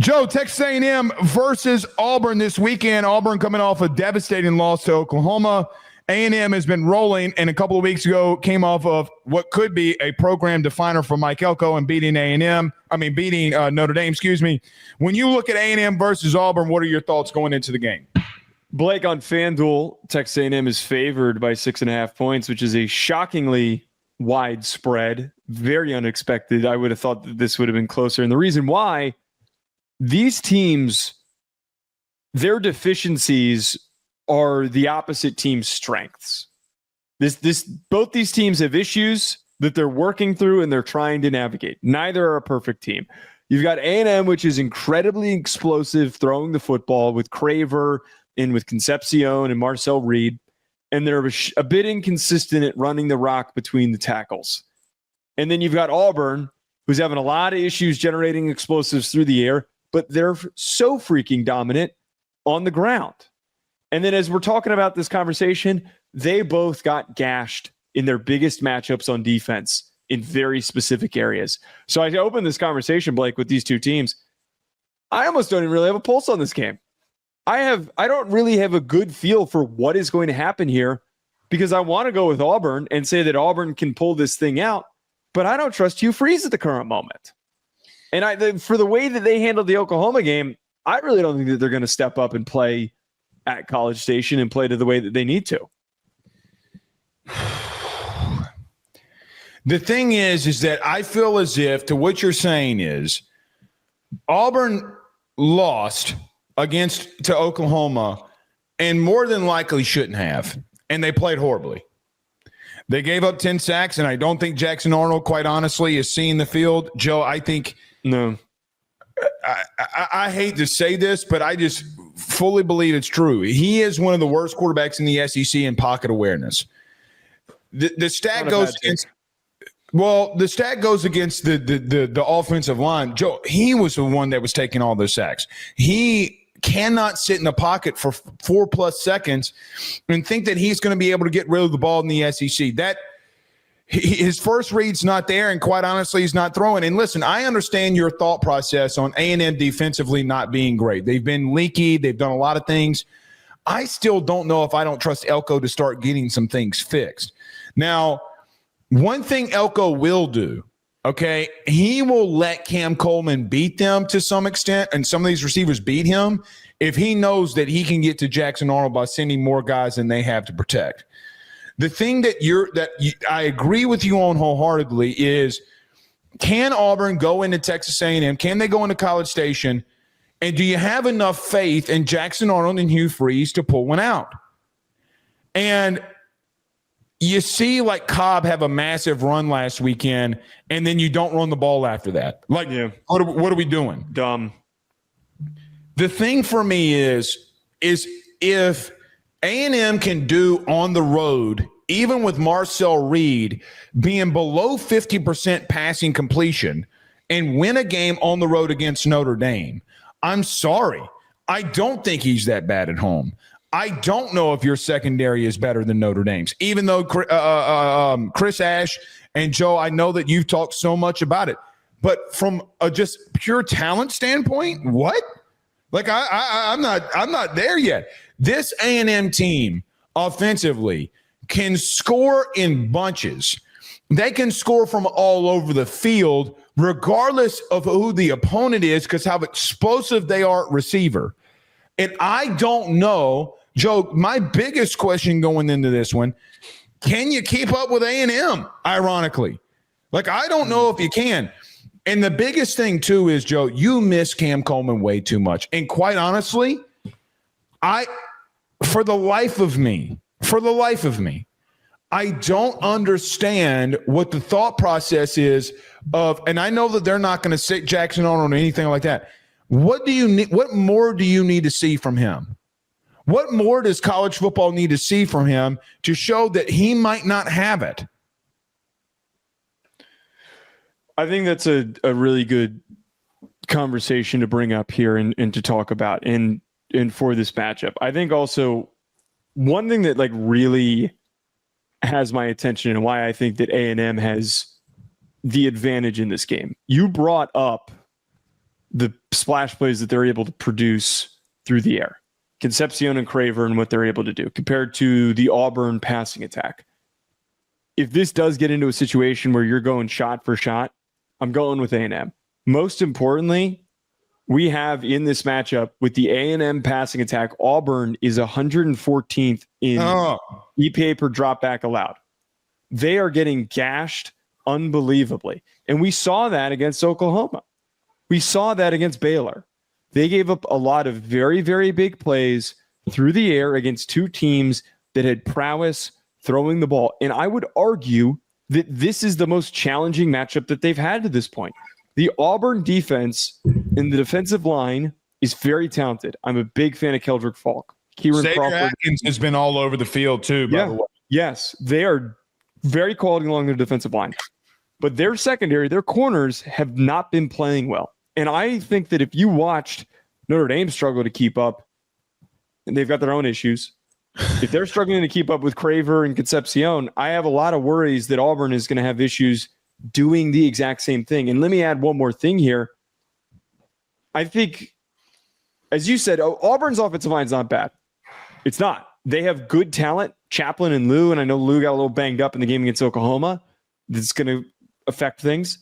Joe, Texas A&M versus Auburn this weekend. Auburn coming off a devastating loss to Oklahoma. A&M has been rolling, and a couple of weeks ago came off of what could be a program definer for Mike Elko and beating Notre Dame, excuse me. When you look at A&M versus Auburn, what are your thoughts going into the game? Blake, on FanDuel, Texas A&M is favored by 6.5 points, which is a shockingly wide spread. Very unexpected. I would have thought that this would have been closer. And the reason why, these teams, their deficiencies are the opposite team's strengths. Both these teams have issues that they're working through and they're trying to navigate. Neither are a perfect team. You've got A&M, which is incredibly explosive throwing the football with Craver and with Concepcion and Marcel Reed, and they're a bit inconsistent at running the rock between the tackles. And then you've got Auburn, who's having a lot of issues generating explosives through the air, but they're so freaking dominant on the ground. And then as we're talking about this conversation, they both got gashed in their biggest matchups on defense in very specific areas. So I opened this conversation, Blake, with these two teams. I almost don't even really have a pulse on this game. I don't really have a good feel for what is going to happen here because I want to go with Auburn and say that Auburn can pull this thing out, but I don't trust Hugh Freeze at the current moment. And for the way that they handled the Oklahoma game, I really don't think that they're going to step up and play at College Station and play to the way that they need to. The thing is that I feel as if, to what you're saying is, Auburn lost to Oklahoma and more than likely shouldn't have, and they played horribly. They gave up 10 sacks, and I don't think Jackson Arnold, quite honestly, is seeing the field. Joe, I think – no. I hate to say this, but I just fully believe it's true. He is one of the worst quarterbacks in the SEC in pocket awareness. The stat goes against – well, the stat goes against the offensive line. Joe, he was the one that was taking all those sacks. He cannot sit in the pocket for 4+ seconds and think that he's going to be able to get rid of the ball in the SEC. His first read's not there, and quite honestly, he's not throwing. And listen, I understand your thought process on A&M defensively not being great. They've been leaky. They've done a lot of things. I still don't know if I don't trust Elko to start getting some things fixed. Now, one thing Elko will do, okay, he will let Cam Coleman beat them to some extent, and some of these receivers beat him if he knows that he can get to Jackson Arnold by sending more guys than they have to protect. The thing I agree with you on wholeheartedly is, can Auburn go into Texas A&M? Can they go into College Station? And do you have enough faith in Jackson Arnold and Hugh Freeze to pull one out? And you see, like, Cobb have a massive run last weekend, and then you don't run the ball after that. Like, yeah. What are we doing? Dumb. The thing for me is if A&M can do on the road, even with Marcel Reed being below 50% passing completion, and win a game on the road against Notre Dame, I'm sorry. I don't think he's that bad at home. I don't know if your secondary is better than Notre Dame's, even though Chris Ash and Joe, I know that you've talked so much about it. But from a just pure talent standpoint, what? Like, I'm not there yet. This A&M team offensively can score in bunches. They can score from all over the field, regardless of who the opponent is, because how explosive they are at receiver. And I don't know, Joe, my biggest question going into this one, can you keep up with A&M, ironically? Like, I don't know if you can. And the biggest thing, too, is, Joe, you miss Cam Coleman way too much. And quite honestly, for the life of me, I don't understand what the thought process is of, and I know that they're not going to sit Jackson on or anything like that. What do you need? What more do you need to see from him? What more does college football need to see from him to show that he might not have it? I think that's a really good conversation to bring up here and to talk about and for this matchup. I think also one thing that like really has my attention and why I think that A&M has the advantage in this game. You brought up the splash plays that they're able to produce through the air. Concepcion and Craver and what they're able to do compared to the Auburn passing attack. If this does get into a situation where you're going shot for shot, I'm going with A&M. Most importantly, we have in this matchup with the A&M passing attack, Auburn is 114th in EPA per dropback allowed. They are getting gashed unbelievably. And we saw that against Oklahoma. We saw that against Baylor. They gave up a lot of very, very big plays through the air against two teams that had prowess throwing the ball. And I would argue that this is the most challenging matchup that they've had to this point. The Auburn defense in the defensive line is very talented. I'm a big fan of Keldrick Falk. Kieran Xavier Crawford Atkins has been all over the field too, by the way. Yes, they are very quality along their defensive line. But their secondary, their corners have not been playing well. And I think that if you watched Notre Dame struggle to keep up, and they've got their own issues, if they're struggling to keep up with Craver and Concepcion, I have a lot of worries that Auburn is going to have issues doing the exact same thing. And let me add one more thing here. I think, as you said, Auburn's offensive line is not bad. It's not. They have good talent, Chaplin and Lou, and I know Lou got a little banged up in the game against Oklahoma. That's going to affect things.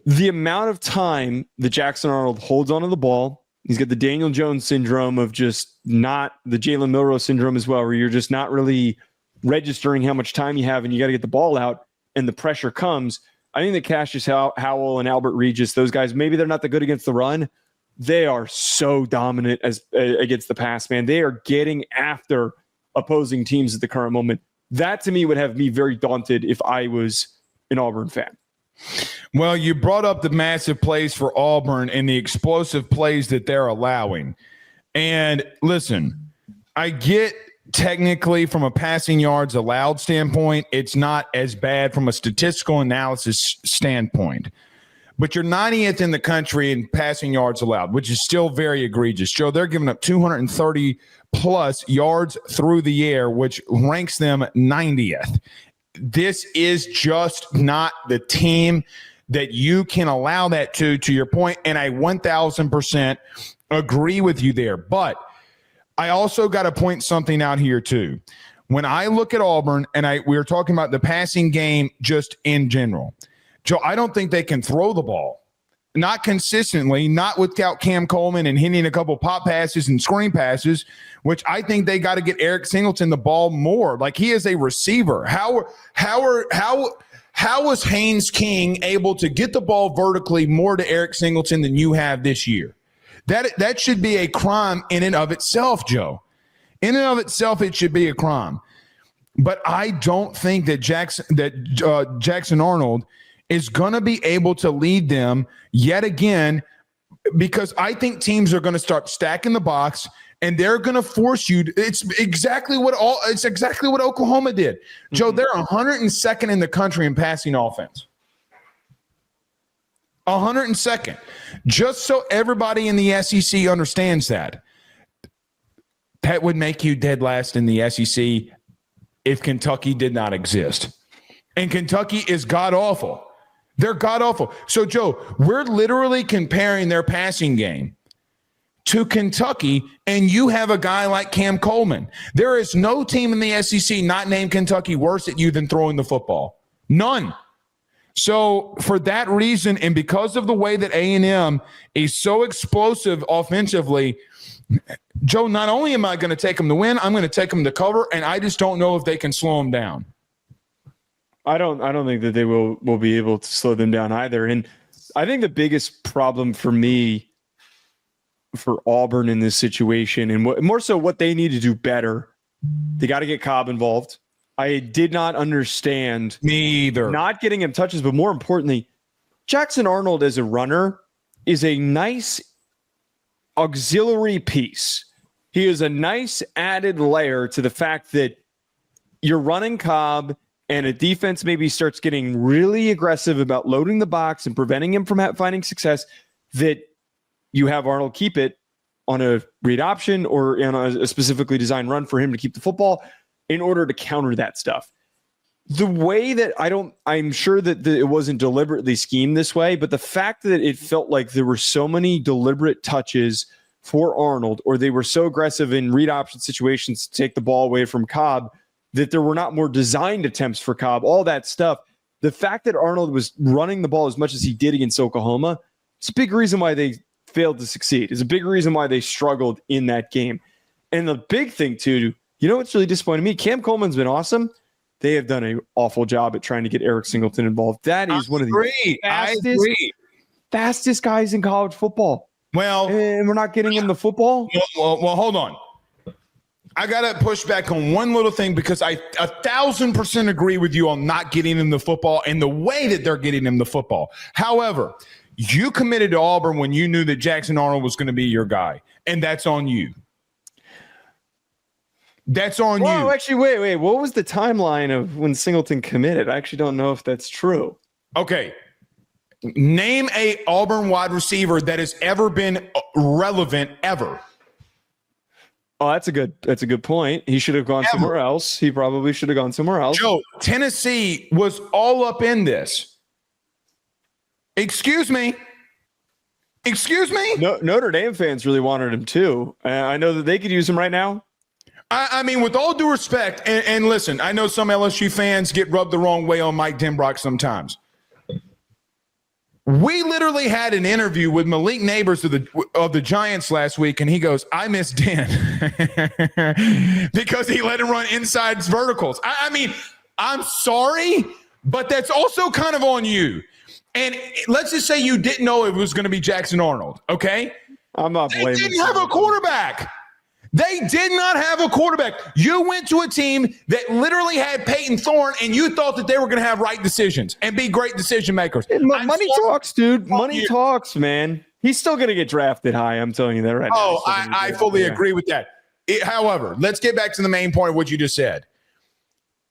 The amount of time that Jackson Arnold holds onto the ball, he's got the Daniel Jones syndrome of just not the Jalen Milroe syndrome as well, where you're just not really registering how much time you have and you got to get the ball out and the pressure comes. I think that Cassius Howell and Albert Regis, those guys, maybe they're not that good against the run. They are so dominant as against the pass, man. They are getting after opposing teams at the current moment. That to me would have me very daunted if I was an Auburn fan. Well, you brought up the massive plays for Auburn and the explosive plays that they're allowing. And listen, I get technically from a passing yards allowed standpoint, it's not as bad from a statistical analysis standpoint. But you're 90th in the country in passing yards allowed, which is still very egregious. Joe, they're giving up 230 plus yards through the air, which ranks them 90th. This is just not the team that you can allow that to your point, and I 1,000% agree with you there. But I also got to point something out here too. When I look at Auburn, and we were talking about the passing game just in general, Joe, I don't think they can throw the ball. Not consistently, not without Cam Coleman and hitting a couple pop passes and screen passes, which I think they got to get Eric Singleton the ball more. Like, he is a receiver. How was Haynes King able to get the ball vertically more to Eric Singleton than you have this year? That should be a crime in and of itself, Joe. In and of itself, it should be a crime. But I don't think that Jackson Arnold is going to be able to lead them yet again, because I think teams are going to start stacking the box and they're going to force you. It's exactly what Oklahoma did. Mm-hmm. Joe, they're 102nd in the country in passing offense. 102nd. Just so everybody in the SEC understands that. That would make you dead last in the SEC if Kentucky did not exist. And Kentucky is god-awful. They're god-awful. So, Joe, we're literally comparing their passing game to Kentucky, and you have a guy like Cam Coleman. There is no team in the SEC not named Kentucky worse at you than throwing the football. None. So, for that reason, and because of the way that A&M is so explosive offensively, Joe, not only am I going to take them to win, I'm going to take them to cover, and I just don't know if they can slow them down. I don't think that they will be able to slow them down either. And I think the biggest problem for me for Auburn in this situation, and more so what they need to do better, they got to get Cobb involved. I did not understand me either. Not getting him touches, but more importantly, Jackson Arnold as a runner is a nice auxiliary piece. He is a nice added layer to the fact that you're running Cobb and a defense maybe starts getting really aggressive about loading the box and preventing him from finding success, that you have Arnold keep it on a read option or on a specifically designed run for him to keep the football in order to counter that stuff. the way that I'm sure that it wasn't deliberately schemed this way, but the fact that it felt like there were so many deliberate touches for Arnold, or they were so aggressive in read option situations to take the ball away from Cobb, that there were not more designed attempts for Cobb, all that stuff. The fact that Arnold was running the ball as much as he did against Oklahoma, it's a big reason why they failed to succeed. It's a big reason why they struggled in that game. And the big thing, too, you know what's really disappointed me? Cam Coleman's been awesome. They have done an awful job at trying to get Eric Singleton involved. That is one of the fastest guys in college football. Well, and we're not getting him the football. Well, hold on. I got to push back on one little thing because I 1,000% agree with you on not getting him the football and the way that they're getting him the football. However, you committed to Auburn when you knew that Jackson Arnold was going to be your guy, and that's on you. That's on you. Actually, wait. What was the timeline of when Singleton committed? I actually don't know if that's true. Okay. Name a Auburn wide receiver that has ever been relevant ever. Oh, that's a good point. He should have gone somewhere else. He probably should have gone somewhere else. Joe, Tennessee was all up in this. Excuse me. No, Notre Dame fans really wanted him too. I know that they could use him right now. I mean, with all due respect, and listen, I know some LSU fans get rubbed the wrong way on Mike Denbrock sometimes. We literally had an interview with Malik Neighbors of the Giants last week, and he goes, I miss Dan because he let him run inside verticals. I mean, I'm sorry, but that's also kind of on you. And let's just say you didn't know it was going to be Jackson Arnold, okay? I'm not blaming. They didn't have a quarterback. They did not have a quarterback. You went to a team that literally had Peyton Thorne, and you thought that they were going to have right decisions and be great decision makers. Money talks, dude. Money talks, man. He's still going to get drafted high. I'm telling you that right now. Oh, I fully agree with that. However, let's get back to the main point of what you just said.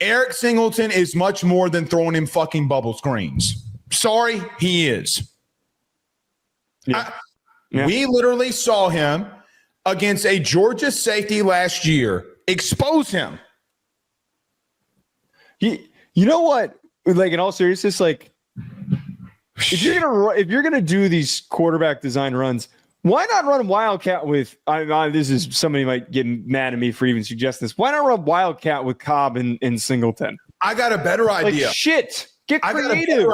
Eric Singleton is much more than throwing him fucking bubble screens. Sorry, he is. Yeah. We literally saw him against a Georgia safety last year, expose him. You know what? Like, in all seriousness, like, if you're gonna do these quarterback design runs, why not run Wildcat with? This is somebody might get mad at me for even suggesting this. Why not run Wildcat with Cobb and Singleton? I got a better idea. Like, shit, get creative.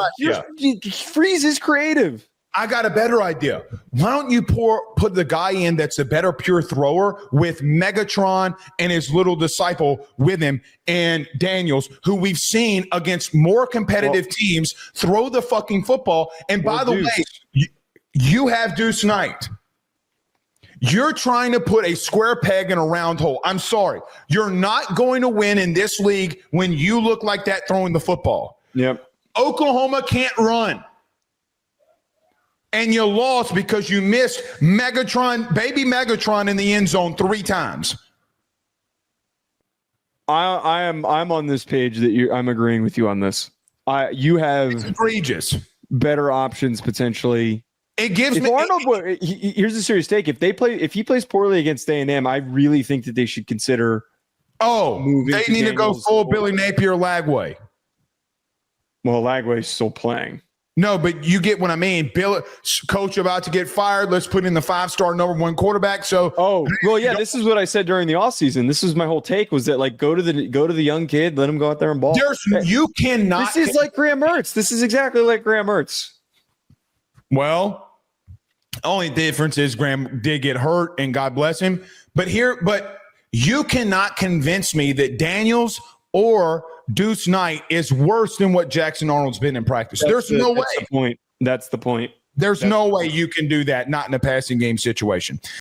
Freeze is creative. I got a better idea. Why don't you put the guy in that's a better pure thrower with Megatron and his little disciple with him and Daniels, who we've seen against more competitive teams throw the fucking football. And by the way, you have Deuce Knight. You're trying to put a square peg in a round hole. I'm sorry. You're not going to win in this league when you look like that throwing the football. Yep. Oklahoma can't run. And you lost because you missed baby Megatron in the end zone 3 times. I'm on this page that I'm agreeing with you on this. You have it's egregious. Better options potentially. It gives me Arnold. Here's a serious take. If he plays poorly against A&M, I really think that they should consider. They need to go full Billy Napier Lagway. Well, Lagway's still playing. No, but you get what I mean. Coach about to get fired. Let's put in the 5-star number 1 quarterback. So, this is what I said during the offseason. This was my whole take was that like go to the young kid, let him go out there and ball. You cannot. This is like Graham Mertz. This is exactly like Graham Mertz. Well, only difference is Graham did get hurt, and God bless him. But you cannot convince me that Daniels or Deuce Knight is worse than what Jackson Arnold's been in practice. There's no way. That's the point. There's no way you can do that, not in a passing game situation.